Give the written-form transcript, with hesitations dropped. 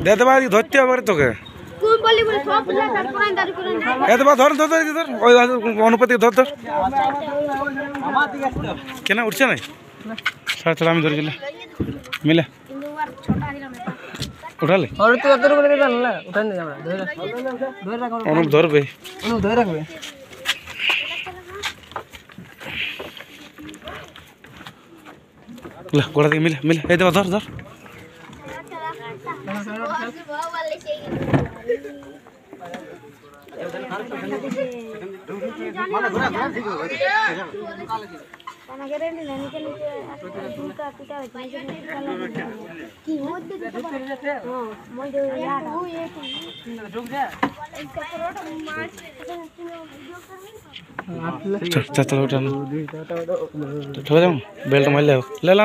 দে দেবা ধরতে হবে তোকে এ দেবা ধর ধর ধর ধর ওই অনুপাতি ধর ধর কেন উঠছে না ছাড়া ছাড়া আমি ধরেছিল মিলে উঠালে অনুপ ধরবে ধরে রাখবে গোড়া থেকে মিলে মিলে এই দেবা ধর ধর चलो उठा बेल्ट मार ले ला